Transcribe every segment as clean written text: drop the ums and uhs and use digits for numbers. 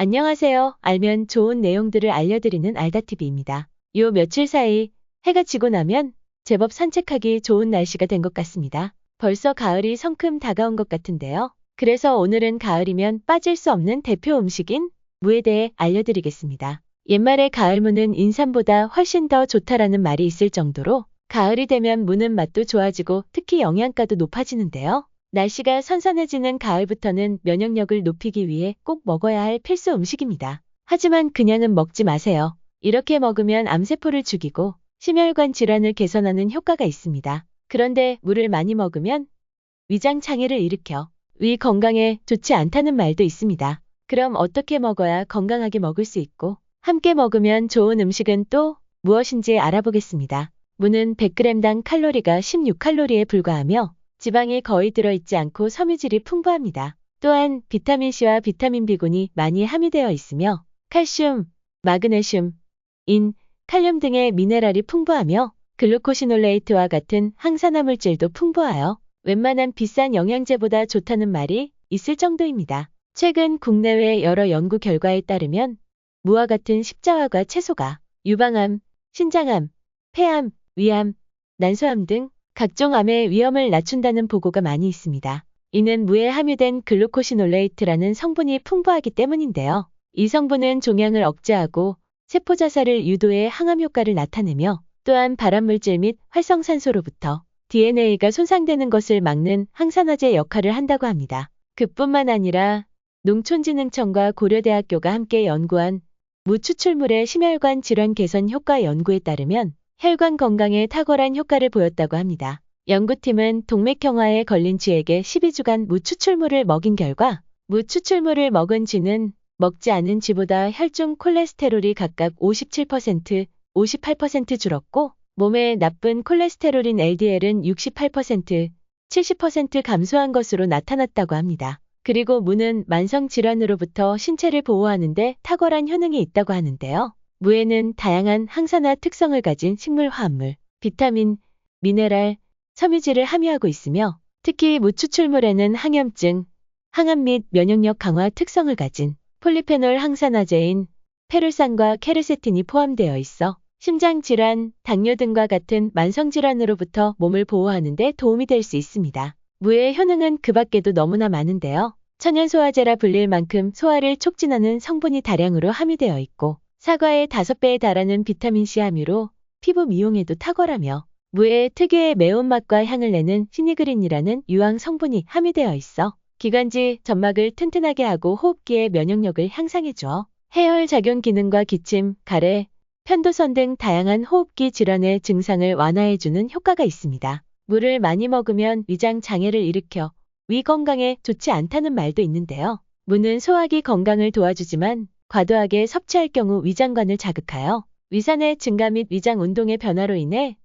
안녕하세요. 알면 좋은 내용들을 알려드리는 알다TV입니다. 요 며칠 사이 해가 지고 나면 제법 산책하기 좋은 날씨가 된 것 같습니다. 벌써 가을이 성큼 다가온 것 같은데요. 그래서 오늘은 가을이면 빠질 수 없는 대표 음식인 무에 대해 알려드리겠습니다. 옛말에 가을무는 인삼보다 훨씬 더 좋다라는 말이 있을 정도로 가을이 되면 무는 맛도 좋아지고 특히 영양가도 높아지는데요. 날씨가 선선해지는 가을부터는 면역력을 높이기 위해 꼭 먹어야 할 필수 음식입니다. 하지만 그냥은 먹지 마세요. 이렇게 먹으면 암세포를 죽이고 심혈관 질환을 개선하는 효과가 있습니다. 그런데 무를 많이 먹으면 위장 장애를 일으켜 위 건강에 좋지 않다는 말도 있습니다. 그럼 어떻게 먹어야 건강하게 먹을 수 있고 함께 먹으면 좋은 음식은 또 무엇인지 알아보겠습니다. 무는 100g당 칼로리가 16칼로리에 불과하며 지방이 거의 들어있지 않고 섬유질이 풍부합니다. 또한 비타민C와 비타민 B군이 많이 함유되어 있으며 칼슘, 마그네슘, 인, 칼륨 등의 미네랄이 풍부하며 글루코시놀레이트와 같은 항산화 물질도 풍부하여 웬만한 비싼 영양제보다 좋다는 말이 있을 정도입니다. 최근 국내외 여러 연구 결과에 따르면 무와 같은 십자화과 채소가 유방암, 신장암, 폐암, 위암, 난소암 등 각종 암의 위험을 낮춘다는 보고가 많이 있습니다. 이는 무에 함유된 글루코시놀레이트라는 성분이 풍부하기 때문인데요. 이 성분은 종양을 억제하고 세포 자살을 유도해 항암 효과를 나타내며 또한 발암물질 및 활성산소로부터 DNA가 손상되는 것을 막는 항산화제 역할을 한다고 합니다. 그뿐만 아니라 농촌진흥청과 고려대학교가 함께 연구한 무 추출물의 심혈관 질환 개선 효과 연구에 따르면 혈관 건강에 탁월한 효과를 보였다고 합니다. 연구팀은 동맥경화에 걸린 쥐에게 12주간 무 추출물을 먹인 결과 무 추출물을 먹은 쥐는 먹지 않은 쥐보다 혈중 콜레스테롤이 각각 57%, 58% 줄었고 몸에 나쁜 콜레스테롤인 LDL은 68%, 70% 감소한 것으로 나타났다고 합니다. 그리고 무는 만성질환으로부터 신체를 보호하는 데 탁월한 효능이 있다고 하는데요. 무에는 다양한 항산화 특성을 가진 식물화합물, 비타민, 미네랄, 섬유질을 함유하고 있으며 특히 무 추출물에는 항염증, 항암 및 면역력 강화 특성을 가진 폴리페놀 항산화제인 페룰산과 케르세틴이 포함되어 있어 심장질환, 당뇨 등과 같은 만성질환으로부터 몸을 보호하는 데 도움이 될 수 있습니다. 무의 효능은 그 밖에도 너무나 많은데요. 천연소화제라 불릴 만큼 소화를 촉진하는 성분이 다량으로 함유되어 있고 사과의 5배에 달하는 비타민C 함유로 피부 미용에도 탁월하며 무의 특유의 매운맛과 향을 내는 시니그린이라는 유황 성분이 함유되어 있어 기관지, 점막을 튼튼하게 하고 호흡기의 면역력을 향상해줘 해열작용 기능과 기침, 가래, 편도선 등 다양한 호흡기 질환의 증상을 완화해주는 효과가 있습니다. 무를 많이 먹으면 위장 장애를 일으켜 위 건강에 좋지 않다는 말도 있는데요. 무는 소화기 건강을 도와주지만 과도하게 섭취할 경우 위장관을 자극하여 위산의 증가 및 위장 운동의 변화로 인해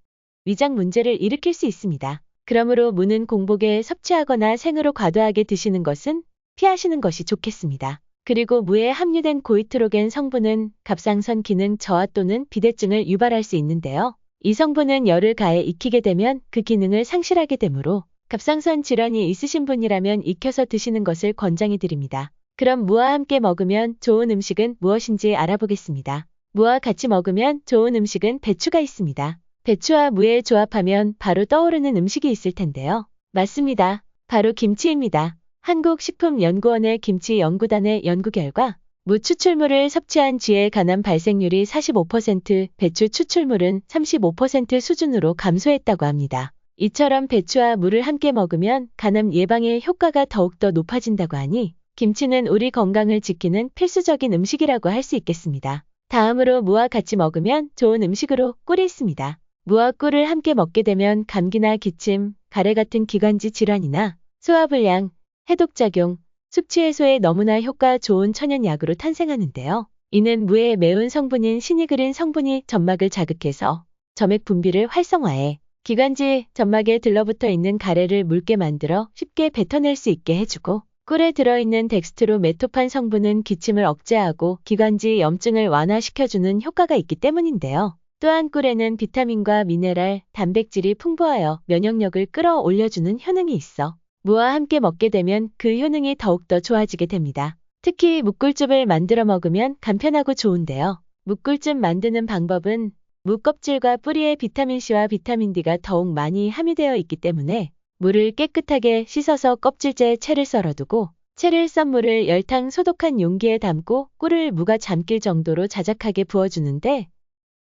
위장 문제를 일으킬 수 있습니다. 그러므로 무는 공복에 섭취하거나 생으로 과도하게 드시는 것은 피하시는 것이 좋겠습니다. 그리고 무에 함유된 고이트로겐 성분은 갑상선 기능 저하 또는 비대증을 유발할 수 있는데요. 이 성분은 열을 가해 익히게 되면 그 기능을 상실하게 되므로 갑상선 질환이 있으신 분이라면 익혀서 드시는 것을 권장해 드립니다. 그럼 무와 함께 먹으면 좋은 음식은 무엇인지 알아보겠습니다. 무와 같이 먹으면 좋은 음식은 배추가 있습니다. 배추와 무에 조합하면 바로 떠오르는 음식이 있을 텐데요. 맞습니다. 바로 김치입니다. 한국식품연구원의 김치연구단의 연구 결과 무 추출물을 섭취한 쥐의 간암 발생률이 45%, 배추 추출물은 35% 수준으로 감소했다고 합니다. 이처럼 배추와 무를 함께 먹으면 간암 예방의 효과가 더욱더 높아진다고 하니 김치는 우리 건강을 지키는 필수적인 음식이라고 할 수 있겠습니다. 다음으로 무와 같이 먹으면 좋은 음식으로 꿀이 있습니다. 무와 꿀을 함께 먹게 되면 감기나 기침, 가래 같은 기관지 질환이나 소화불량, 해독작용, 숙취 해소에 너무나 효과 좋은 천연약으로 탄생하는데요. 이는 무의 매운 성분인 시니그린 성분이 점막을 자극해서 점액 분비를 활성화해 기관지, 점막에 들러붙어 있는 가래를 묽게 만들어 쉽게 뱉어낼 수 있게 해주고 꿀에 들어있는 덱스트로메토판 성분은 기침을 억제하고 기관지 염증을 완화시켜주는 효과가 있기 때문인데요. 또한 꿀에는 비타민과 미네랄, 단백질이 풍부하여 면역력을 끌어올려주는 효능이 있어 무와 함께 먹게 되면 그 효능이 더욱더 좋아지게 됩니다. 특히 묵꿀즙을 만들어 먹으면 간편하고 좋은데요. 묵꿀즙 만드는 방법은 무 껍질과 뿌리에 비타민C와 비타민D가 더욱 많이 함유되어 있기 때문에 무를 깨끗하게 씻어서 껍질째 채를 썰어두고 채를 썬 무를 열탕 소독한 용기에 담고 꿀을 무가 잠길 정도로 자작하게 부어주는데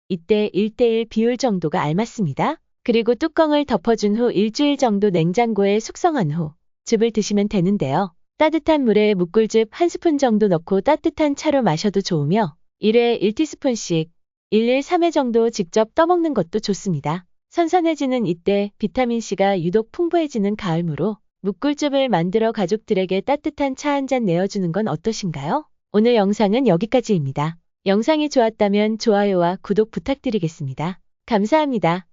이때 1:1 비율 정도가 알맞습니다. 그리고 뚜껑을 덮어준 후 일주일 정도 냉장고에 숙성한 후 즙을 드시면 되는데요. 따뜻한 물에 묵꿀즙 1스푼 정도 넣고 따뜻한 차로 마셔도 좋으며 1회에 1티스푼씩 1일 3회 정도 직접 떠먹는 것도 좋습니다. 선선해지는 이때 비타민C가 유독 풍부해지는 가을무로 묵꿀즙을 만들어 가족들에게 따뜻한 차 한 잔 내어주는 건 어떠신가요? 오늘 영상은 여기까지입니다. 영상이 좋았다면 좋아요와 구독 부탁드리겠습니다. 감사합니다.